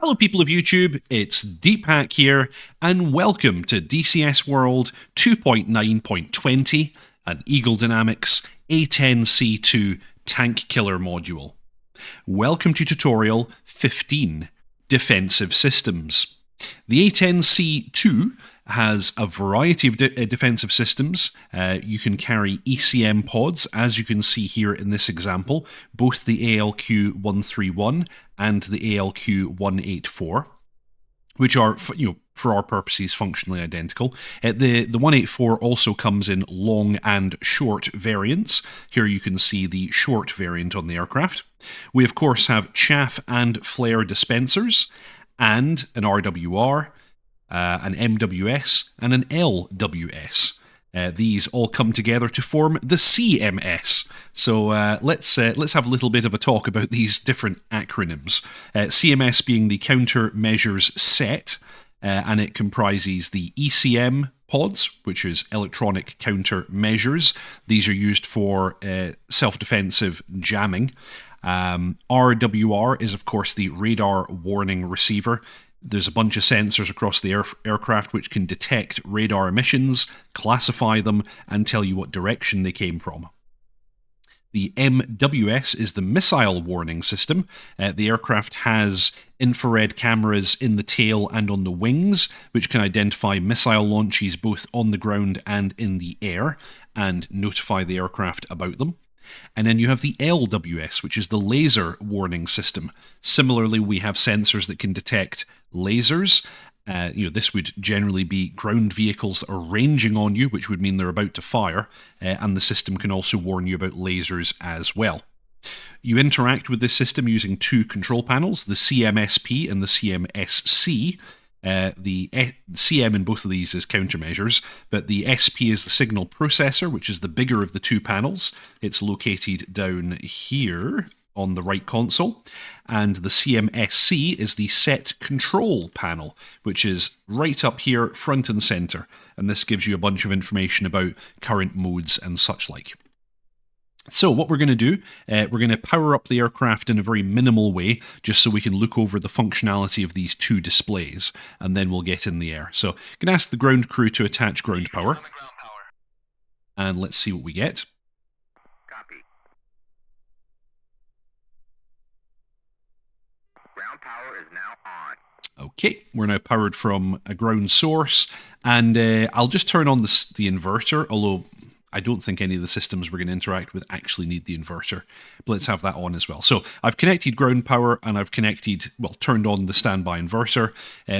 Hello people of YouTube, it's Deepak here, and welcome to DCS World 2.9.20 and Eagle Dynamics A-10C II Tank Killer Module. Welcome to Tutorial 15, Defensive Systems. The A-10C II has a variety of defensive systems. You can carry ECM pods, as you can see here in this example, both the ALQ-131 and the ALQ-184, which are, for our purposes, functionally identical. The 184 also comes in long and short variants. Here you can see the short variant on the aircraft. We, of course, have chaff and flare dispensers, and an RWR, an MWS, and an LWS. These all come together to form the CMS. So let's have a little bit of a talk about these different acronyms. CMS being the Countermeasures set, and it comprises the ECM pods, which is electronic countermeasures. These are used for self-defensive jamming. RWR is, of course, the radar warning receiver. There's a bunch of sensors across the aircraft which can detect radar emissions, classify them, and tell you what direction they came from. The MWS is the missile warning system. The aircraft has infrared cameras in the tail and on the wings, which can identify missile launches both on the ground and in the air, and notify the aircraft about them. And then you have the LWS, which is the laser warning system. Similarly, we have sensors that can detect lasers. This would generally be ground vehicles that are ranging on you, which would mean they're about to fire, and the system can also warn you about lasers as well. You interact with this system using two control panels, the CMSP and the CMSC. The CM in both of these is countermeasures, but the SP is the signal processor, which is the bigger of the two panels. It's located down here on the right console, and the CMSC is the set control panel, which is right up here front and center, and this gives you a bunch of information about current modes and such like. So what we're going to do, we're going to power up the aircraft in a very minimal way, just so we can look over the functionality of these two displays, and then we'll get in the air. So I'm going to ask the ground crew to attach ground power, and let's see what we get. Copy. Ground power is now on. Okay, we're now powered from a ground source, and I'll just turn on the inverter, although I don't think any of the systems we're going to interact with actually need the inverter, but let's have that on as well. So I've connected ground power and I've turned on the standby inverter.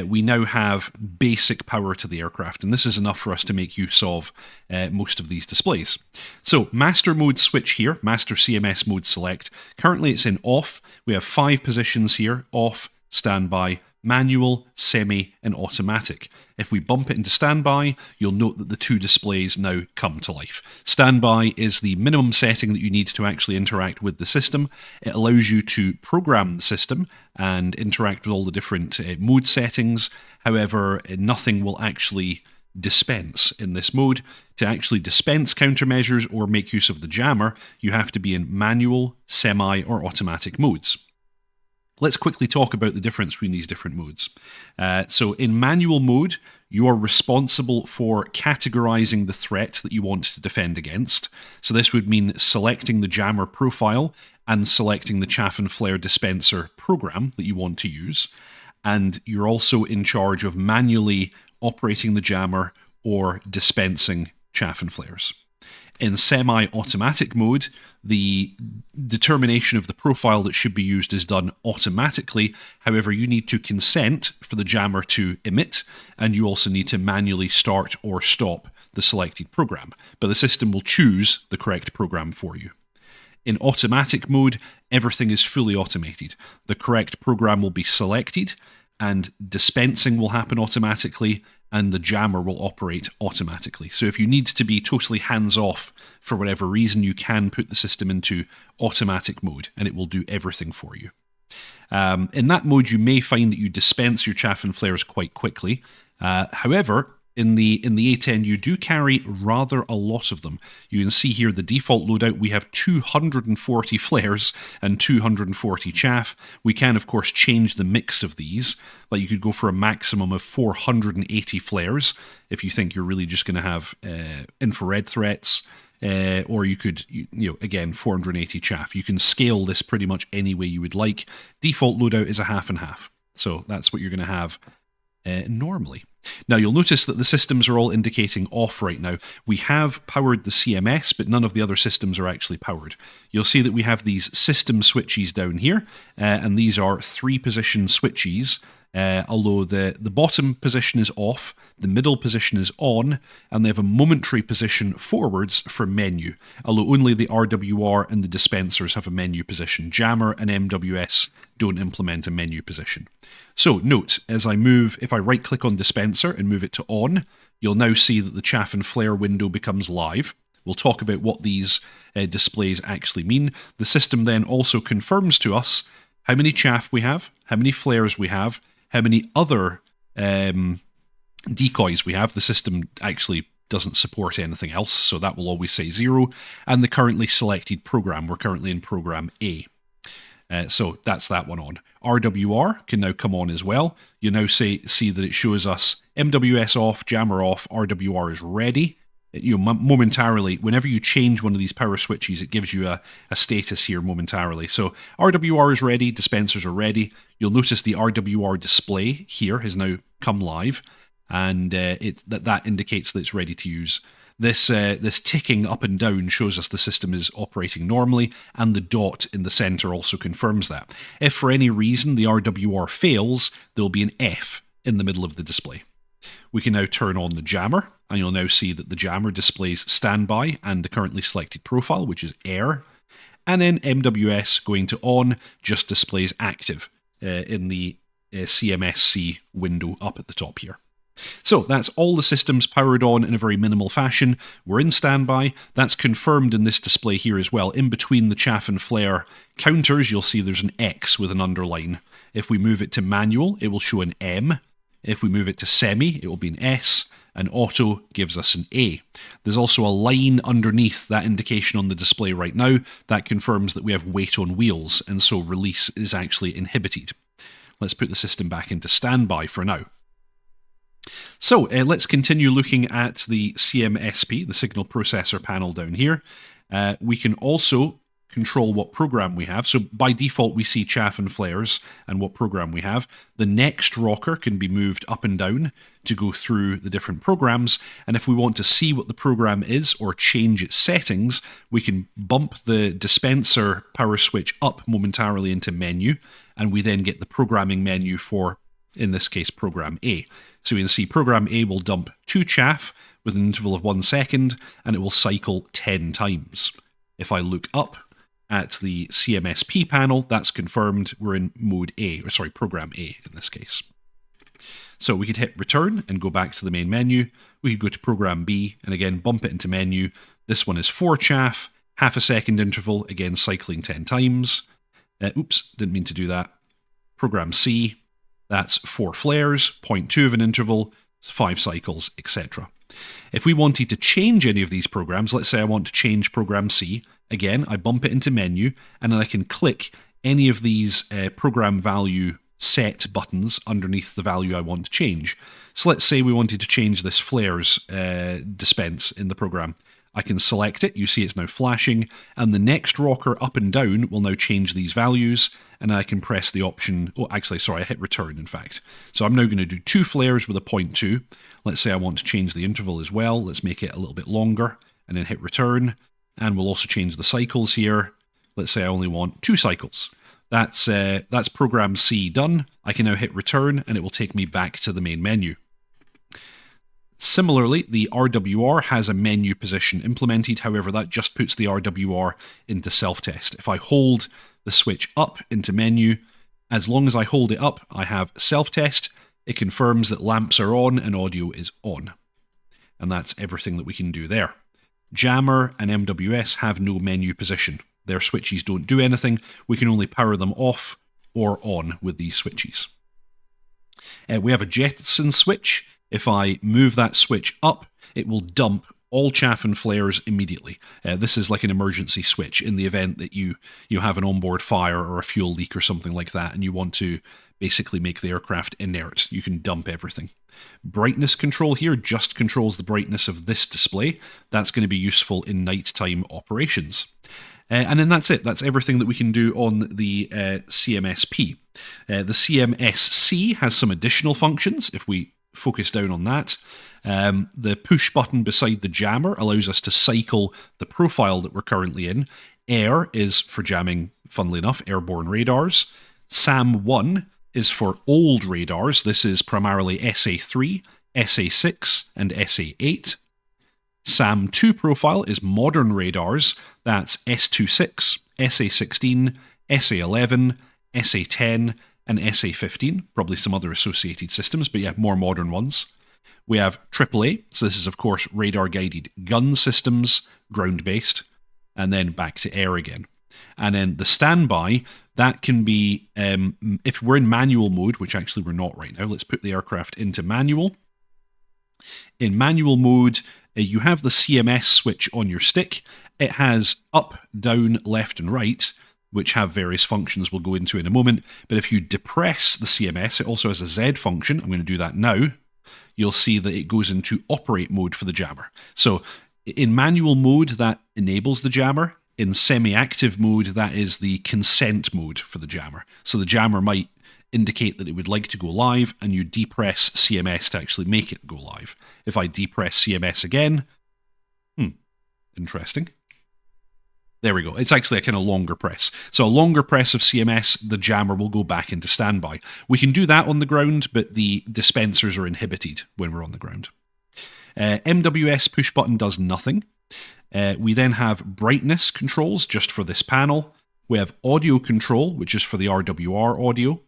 We now have basic power to the aircraft, and this is enough for us to make use of most of these displays. So master mode switch here, master CMS mode select. Currently it's in off. We have 5 positions here: off, standby, manual, semi, and automatic. If we bump it into standby, you'll note that the two displays now come to life. Standby is the minimum setting that you need to actually interact with the system. It allows you to program the system and interact with all the different mode settings. However, nothing will actually dispense in this mode. To actually dispense countermeasures or make use of the jammer, you have to be in manual, semi, or automatic modes. Let's quickly talk about the difference between these different modes. So in manual mode, you are responsible for categorizing the threat that you want to defend against. So this would mean selecting the jammer profile and selecting the chaff and flare dispenser program that you want to use. And you're also in charge of manually operating the jammer or dispensing chaff and flares. In semi-automatic mode, the determination of the profile that should be used is done automatically. However, you need to consent for the jammer to emit, and you also need to manually start or stop the selected program. But the system will choose the correct program for you. In automatic mode, everything is fully automated. The correct program will be selected, and dispensing will happen automatically, and the jammer will operate automatically. So if you need to be totally hands-off for whatever reason, you can put the system into automatic mode, and it will do everything for you. In that mode, you may find that you dispense your chaff and flares quite quickly. However, in the A10, you do carry rather a lot of them. You can see here the default loadout, we have 240 flares and 240 chaff. We can, of course, change the mix of these. Like you could go for a maximum of 480 flares if you think you're really just going to have infrared threats. Or you could, again, 480 chaff. You can scale this pretty much any way you would like. Default loadout is a half and half. So that's what you're going to have normally. Now you'll notice that the systems are all indicating off right now. We have powered the CMS, but none of the other systems are actually powered. You'll see that we have these system switches down here, and these are 3-position switches. Although the bottom position is off, the middle position is on, and they have a momentary position forwards for menu, although only the RWR and the dispensers have a menu position. Jammer and MWS don't implement a menu position. So note, as I move, if I right-click on dispenser and move it to on, you'll now see that the chaff and flare window becomes live. We'll talk about what these displays actually mean. The system then also confirms to us how many chaff we have, how many flares we have, how many other decoys we have. The system actually doesn't support anything else, so that will always say 0. And the currently selected program. We're currently in program A. So that's that one on. RWR can now come on as well. You now see that it shows us MWS off, jammer off, RWR is ready. Momentarily, whenever you change one of these power switches, it gives you a status here momentarily. So RWR is ready, dispensers are ready. You'll notice the RWR display here has now come live, and that indicates that it's ready to use. This ticking up and down shows us the system is operating normally, and the dot in the center also confirms that. If for any reason the RWR fails, there'll be an F in the middle of the display. We can now turn on the jammer, and you'll now see that the jammer displays standby and the currently selected profile, which is air. And then MWS going to on just displays active in the CMSC window up at the top here. So that's all the systems powered on in a very minimal fashion. We're in standby. That's confirmed in this display here as well. In between the chaff and flare counters, you'll see there's an X with an underline. If we move it to manual, it will show an M. If we move it to semi, it will be an S, and auto gives us an A. There's also a line underneath that indication on the display right now that confirms that we have weight on wheels, and so release is actually inhibited. Let's put the system back into standby for now. So let's continue looking at the CMSP, the signal processor panel down here. We can also control what program we have. So by default, we see chaff and flares and what program we have. The next rocker can be moved up and down to go through the different programs. And if we want to see what the program is or change its settings, we can bump the dispenser power switch up momentarily into menu, and we then get the programming menu for, in this case, program A. So we can see program A will dump 2 chaff with an interval of 1 second, and it will cycle 10 times. If I look up at the CMSP panel, that's confirmed we're in mode A, or sorry, program A in this case. So we could hit return and go back to the main menu. We could go to program B and again bump it into menu. This one is 4 chaff, half a second interval, again cycling 10 times. Oops, didn't mean to do that. Program C, that's 4 flares, 0.2 of an interval, 5 cycles, etc. If we wanted to change any of these programs, let's say I want to change program C, again, I bump it into menu, and then I can click any of these program value set buttons underneath the value I want to change. So let's say we wanted to change this flares dispense in the program. I can select it, you see it's now flashing, and the next rocker up and down will now change these values, and I can press the option, oh actually sorry, I hit return in fact. So I'm now going to do 2 flares with a 0.2. Let's say I want to change the interval as well, let's make it a little bit longer, and then hit return, and we'll also change the cycles here. Let's say I only want 2 cycles. That's program C done. I can now hit return, and it will take me back to the main menu. Similarly, the RWR has a menu position implemented, however that just puts the RWR into self-test. If I hold the switch up into menu, as long as I hold it up, I have self-test. It confirms that lamps are on and audio is on. And that's everything that we can do there. Jammer and MWS have no menu position. Their switches don't do anything. We can only power them off or on with these switches. We have a Jetson switch If I move that switch up, it will dump all chaff and flares immediately. This is like an emergency switch in the event that you have an onboard fire or a fuel leak or something like that, and you want to basically make the aircraft inert. You can dump everything. Brightness control here just controls the brightness of this display. That's going to be useful in nighttime operations. And then that's it. That's everything that we can do on the CMSP. The CMSC has some additional functions if we focus down on that. The push button beside the jammer allows us to cycle the profile that we're currently in. Air is for jamming, funnily enough, airborne radars. SAM1 is for old radars. This is primarily SA3, SA6, and SA8. SAM2 profile is modern radars. That's S26, SA16, SA11, SA10, and SA15. Probably some other associated systems, but yeah, more modern ones. We have AAA, so this is of course radar-guided gun systems, ground-based, and then back to air again. And then the standby, that can be, if we're in manual mode, which actually we're not right now, let's put the aircraft into manual. In manual mode, you have the CMS switch on your stick. It has up, down, left, and right, which have various functions we'll go into in a moment. But if you depress the CMS, it also has a Z function. I'm going to do that now. You'll see that it goes into operate mode for the jammer. So in manual mode, that enables the jammer. In semi-active mode, that is the consent mode for the jammer. So the jammer might indicate that it would like to go live, and you depress CMS to actually make it go live. If I depress CMS again, interesting. There we go. It's actually a kind of longer press. So a longer press of CMS, the jammer will go back into standby. We can do that on the ground, but the dispensers are inhibited when we're on the ground. MWS push button does nothing. We then have brightness controls just for this panel. We have audio control, which is for the RWR audio.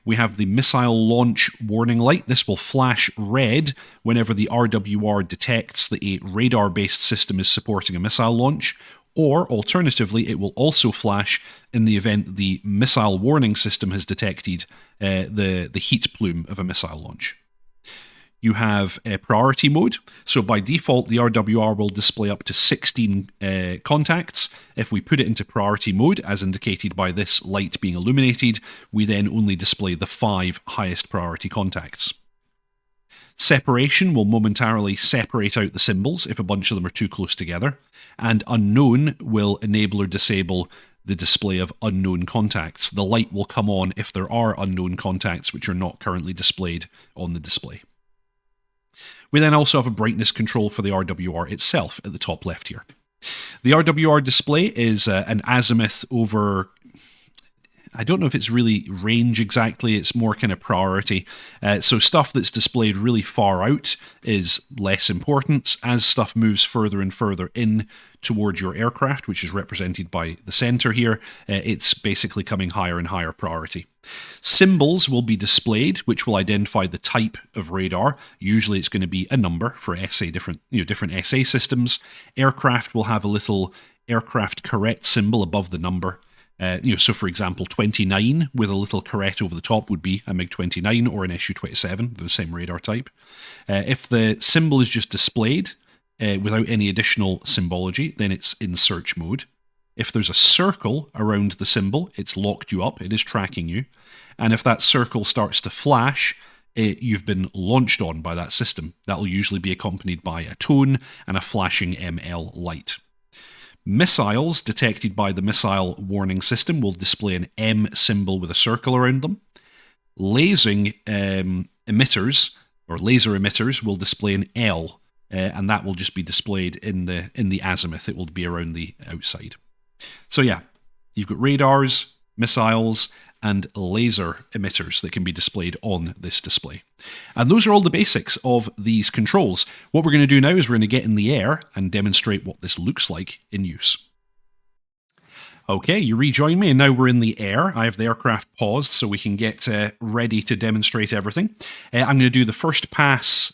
We have the missile launch warning light. This will flash red whenever the RWR detects that a radar-based system is supporting a missile launch, or alternatively, it will also flash in the event the missile warning system has detected the heat plume of a missile launch. You have priority mode. So by default, the RWR will display up to 16 contacts. If we put it into priority mode, as indicated by this light being illuminated, we then only display the 5 highest priority contacts. Separation will momentarily separate out the symbols if a bunch of them are too close together. And unknown will enable or disable the display of unknown contacts. The light will come on if there are unknown contacts which are not currently displayed on the display. We then also have a brightness control for the RWR itself at the top left here. The RWR display is an azimuth over, I don't know if it's really range exactly, it's more kind of priority. So stuff that's displayed really far out is less important. As stuff moves further and further in towards your aircraft, which is represented by the center here, it's basically coming higher and higher priority. Symbols will be displayed, which will identify the type of radar. Usually it's going to be a number for SA, different SA systems. Aircraft will have a little aircraft caret symbol above the number. So for example, 29 with a little caret over the top would be a MiG-29 or an Su-27, the same radar type. If the symbol is just displayed without any additional symbology, then it's in search mode. If there's a circle around the symbol, it's locked you up, it is tracking you. And if that circle starts to flash, you've been launched on by that system. That will usually be accompanied by a tone and a flashing ML light. Missiles detected by the missile warning system will display an M symbol with a circle around them. Lasing emitters, or laser emitters, will display an L, and that will just be displayed in the azimuth. It will be around the outside. So yeah, you've got radars, missiles, and laser emitters that can be displayed on this display. And those are all the basics of these controls. What we're going to do now is we're going to get in the air and demonstrate what this looks like in use. Okay, you rejoin me, and now we're in the air. I have the aircraft paused so we can get ready to demonstrate everything. I'm going to do the first pass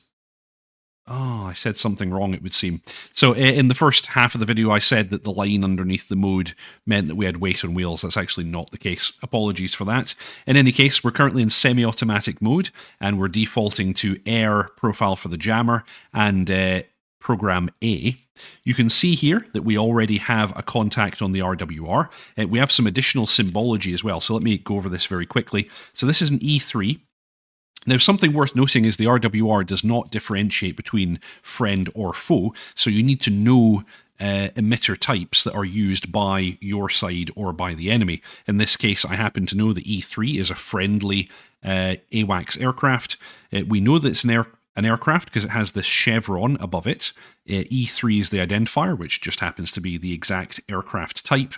Oh, I said something wrong, it would seem. So in the first half of the video, I said that the line underneath the mode meant that we had weight on wheels. That's actually not the case. Apologies for that. In any case, we're currently in semi-automatic mode, and we're defaulting to air profile for the jammer and program A. You can see here that we already have a contact on the RWR. We have some additional symbology as well. So let me go over this very quickly. So this is an E3. Now, something worth noting is the RWR does not differentiate between friend or foe, so you need to know emitter types that are used by your side or by the enemy. In this case, I happen to know the E3 is a friendly AWACS aircraft. We know that it's an aircraft because it has this chevron above it. E3 is the identifier, which just happens to be the exact aircraft type.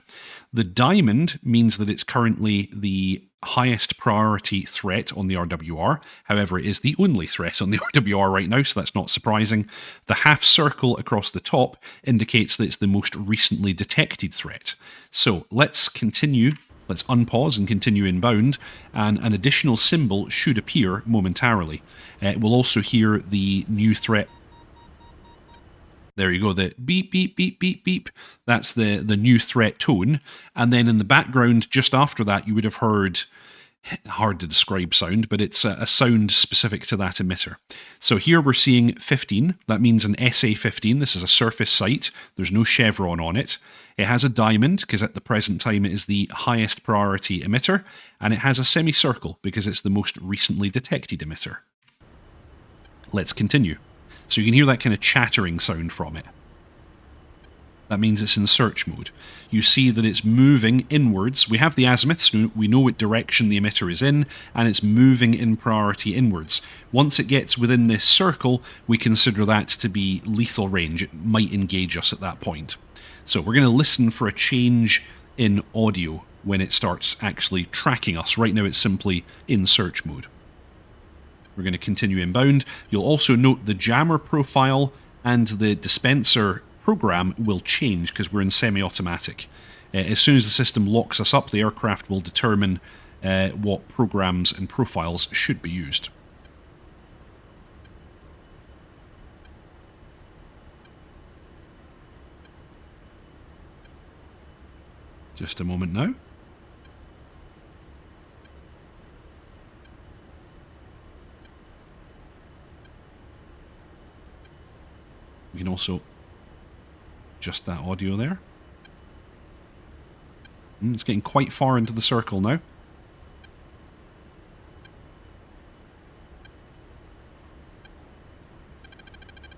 The diamond means that it's currently the highest priority threat on the RWR. However, it is the only threat on the RWR right now, so that's not surprising. The half circle across the top indicates that it's the most recently detected threat. So let's continue. Let's unpause and continue inbound, and an additional symbol should appear momentarily. We'll also hear the new threat. There you go, the beep, beep, beep, beep, beep. That's the new threat tone. And then in the background, just after that, you would have heard, hard to describe sound, but it's a sound specific to that emitter. So here we're seeing 15. That means an SA-15. This is a surface site. There's no chevron on it. It has a diamond, because at the present time it is the highest priority emitter. And it has a semicircle, because it's the most recently detected emitter. Let's continue. So you can hear that kind of chattering sound from it. That means it's in search mode. You see that it's moving inwards. We have the azimuth, so we know what direction the emitter is in, and it's moving in priority inwards. Once it gets within this circle, we consider that to be lethal range. It might engage us at that point. So we're going to listen for a change in audio when it starts actually tracking us. Right now it's simply in search mode. We're going to continue inbound. You'll also note the jammer profile and the dispenser program will change because we're in semi-automatic. As soon as the system locks us up, the aircraft will determine what programs and profiles should be used. Just a moment now. We can also adjust that audio there. It's getting quite far into the circle now.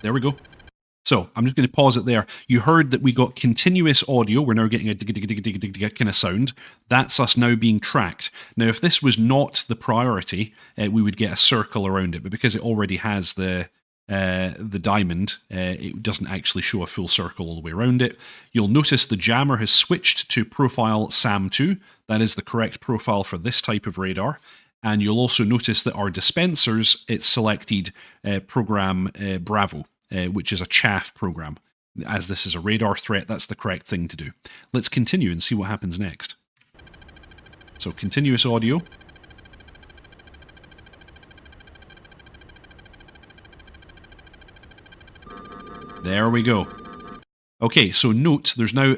There we go. So I'm just going to pause it there. You heard that we got continuous audio. We're now getting a dig dig dig dig dig dig kind of sound. That's us now being tracked. Now, if this was not the priority, we would get a circle around it. But because it already has the diamond, it doesn't actually show a full circle all the way around it. You'll notice the jammer has switched to profile SAM2. That is the correct profile for this type of radar. And you'll also notice that our dispensers, it's selected program Bravo, which is a chaff program. As this is a radar threat, that's the correct thing to do. Let's continue and see what happens next. So continuous audio. There we go. Okay, so note there's now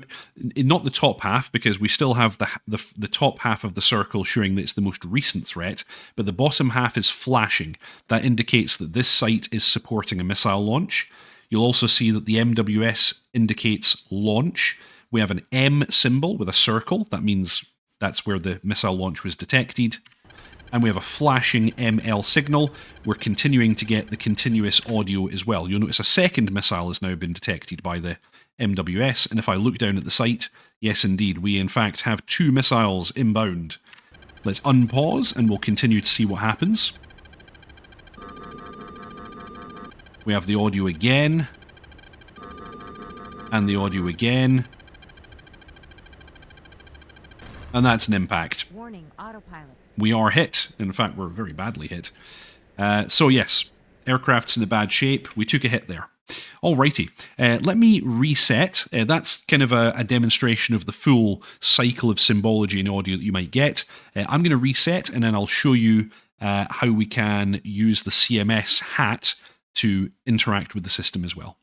not the top half because we still have the top half of the circle showing that it's the most recent threat, but the bottom half is flashing. That indicates that this site is supporting a missile launch. You'll also see that the MWS indicates launch. We have an M symbol with a circle. That means that's where the missile launch was detected. And we have a flashing ML signal. We're continuing to get the continuous audio as well. You'll notice a second missile has now been detected by the MWS, and if I look down at the site, yes indeed, we in fact have 2 missiles inbound. Let's unpause and we'll continue to see what happens. We have the audio again, and the audio again, and that's an impact. Warning, autopilot. We are hit. In fact, we're very badly hit. So yes, aircraft's in a bad shape. We took a hit there. Alrighty, let me reset. That's kind of a demonstration of the full cycle of symbology and audio that you might get. I'm going to reset and then I'll show you how we can use the CMS hat to interact with the system as well.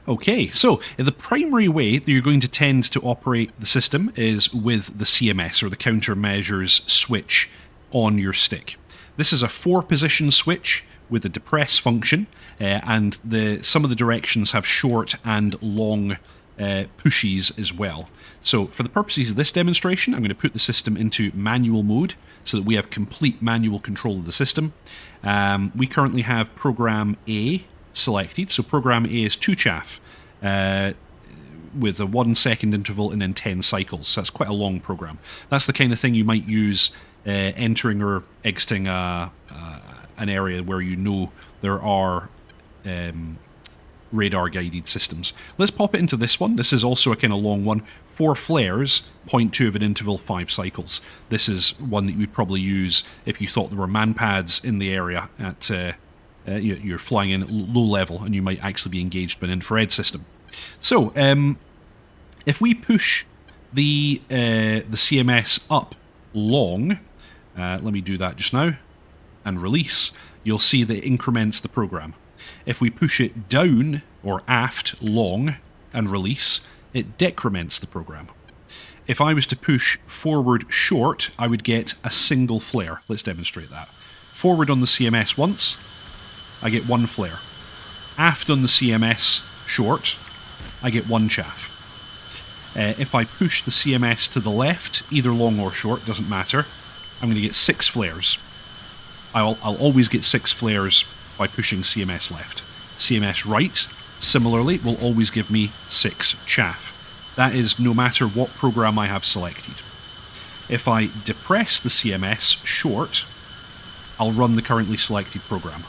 Okay, so the primary way that you're going to tend to operate the system is with the CMS, or the Countermeasures switch on your stick. This is a 4-position switch with a depress function, and some of the directions have short and long pushes as well. So for the purposes of this demonstration, I'm going to put the system into manual mode so that we have complete manual control of the system. We currently have program A selected, so program A is 2 chaff with a 1 second interval and then 10 cycles. So that's quite a long program. That's the kind of thing you might use entering or exiting an area where you know there are radar guided systems. Let's pop it into this one. This is also a kind of long one. 4 flares, 0.2 of an interval, 5 cycles. This is one that you would probably use if you thought there were man pads in the area at you're flying in at low level and you might actually be engaged by an infrared system. So if we push the CMS up long, let me do that just now, and release, you'll see that it increments the program. If we push it down or aft long and release, it decrements the program. If I was to push forward short, I would get a single flare. Let's demonstrate that. Forward on the CMS once, I get 1 flare. Aft on the CMS short, I get 1 chaff. If I push the CMS to the left, either long or short, doesn't matter, I'm going to get 6 flares. I'll always get 6 flares by pushing CMS left. CMS right, similarly, will always give me 6 chaff. That is no matter what program I have selected. If I depress the CMS short, I'll run the currently selected program.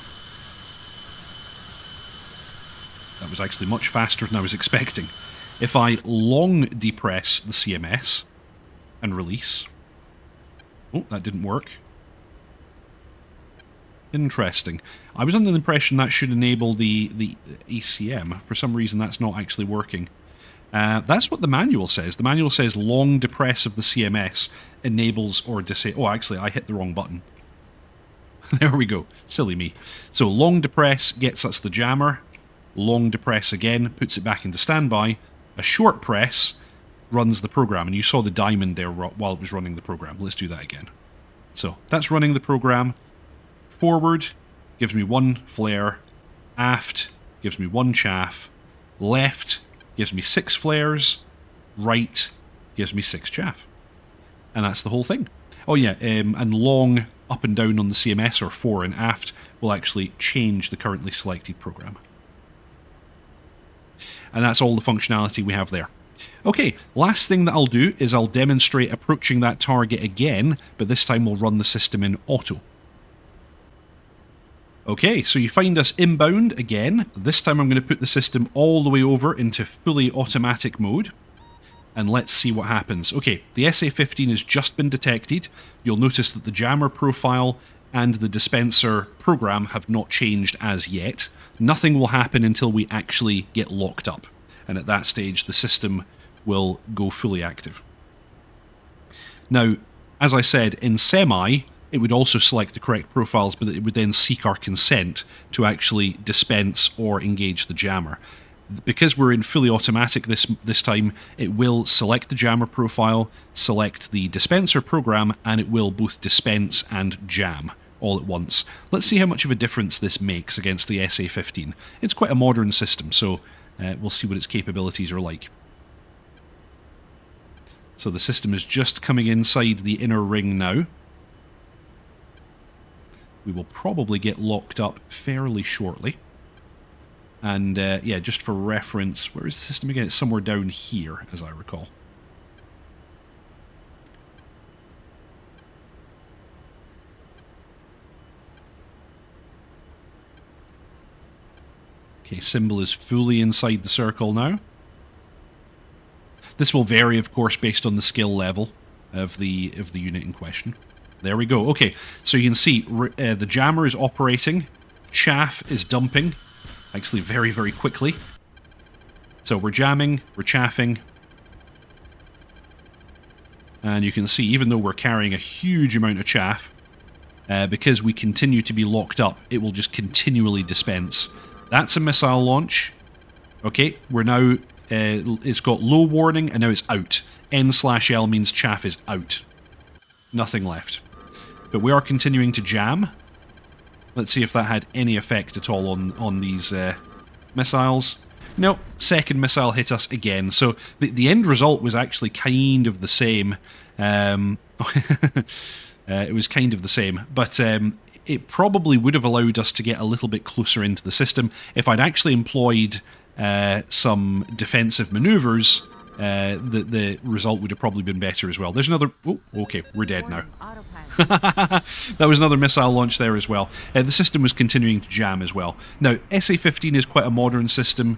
That was actually much faster than I was expecting. If I long depress the CMS and release... Oh, that didn't work. Interesting. I was under the impression that should enable the ACM. For some reason, that's not actually working. That's what the manual says. The manual says long depress of the CMS enables or disables... Oh, actually, I hit the wrong button. There we go. Silly me. So long depress gets us the jammer. Long depress again puts it back into standby. A short press runs the program. And you saw the diamond there while it was running the program. Let's do that again. So that's running the program. Forward gives me 1 flare. Aft gives me 1 chaff. Left gives me 6 flares. Right gives me 6 chaff. And that's the whole thing. Oh yeah, and long up and down on the CMS, or fore and aft, will actually change the currently selected program. And that's all the functionality we have there. Okay, last thing that I'll do is I'll demonstrate approaching that target again, but this time we'll run the system in auto. Okay, so you find us inbound again. This time I'm going to put the system all the way over into fully automatic mode. And let's see what happens. Okay, the SA-15 has just been detected. You'll notice that the jammer profile and the dispenser program have not changed as yet. Nothing will happen until we actually get locked up. And at that stage, the system will go fully active. Now, as I said, in semi, it would also select the correct profiles, but it would then seek our consent to actually dispense or engage the jammer. Because we're in fully automatic this time, it will select the jammer profile, select the dispenser program, and it will both dispense and jam all at once. Let's see how much of a difference this makes against the SA-15. It's quite a modern system, so we'll see what its capabilities are like. So the system is just coming inside the inner ring now. We will probably get locked up fairly shortly. And yeah, just for reference, where is the system again? It's somewhere down here, as I recall. Okay, symbol is fully inside the circle now. This will vary, of course, based on the skill level of the unit in question. There we go. Okay, so you can see the jammer is operating. Chaff is dumping. Actually, very, very quickly. So we're jamming, we're chaffing. And you can see, even though we're carrying a huge amount of chaff, because we continue to be locked up, it will just continually dispense. That's a missile launch. Okay, we're now, it's got low warning, and now it's out. N/L means chaff is out. Nothing left. But we are continuing to jam. Let's see if that had any effect at all on these missiles. No, second missile hit us again. So the end result was actually kind of the same. It was kind of the same, but it probably would have allowed us to get a little bit closer into the system if I'd actually employed some defensive maneuvers. The result would have probably been better as well. There's another... Oh, okay, we're dead now. That was another missile launch there as well. The system was continuing to jam as well. Now, SA-15 is quite a modern system.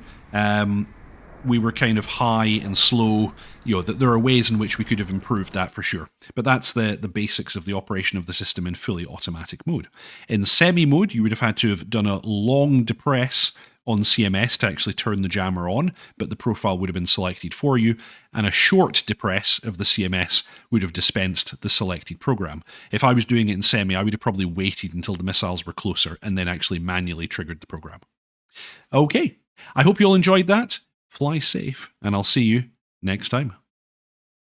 We were kind of high and slow. You know, there are ways in which we could have improved that for sure. But that's the basics of the operation of the system in fully automatic mode. In semi mode, you would have had to have done a long depress on CMS to actually turn the jammer on, but the profile would have been selected for you, and a short depress of the CMS would have dispensed the selected program. If I was doing it in semi, I would have probably waited until the missiles were closer and then actually manually triggered the program. Okay, I hope you all enjoyed that. Fly safe, and I'll see you next time.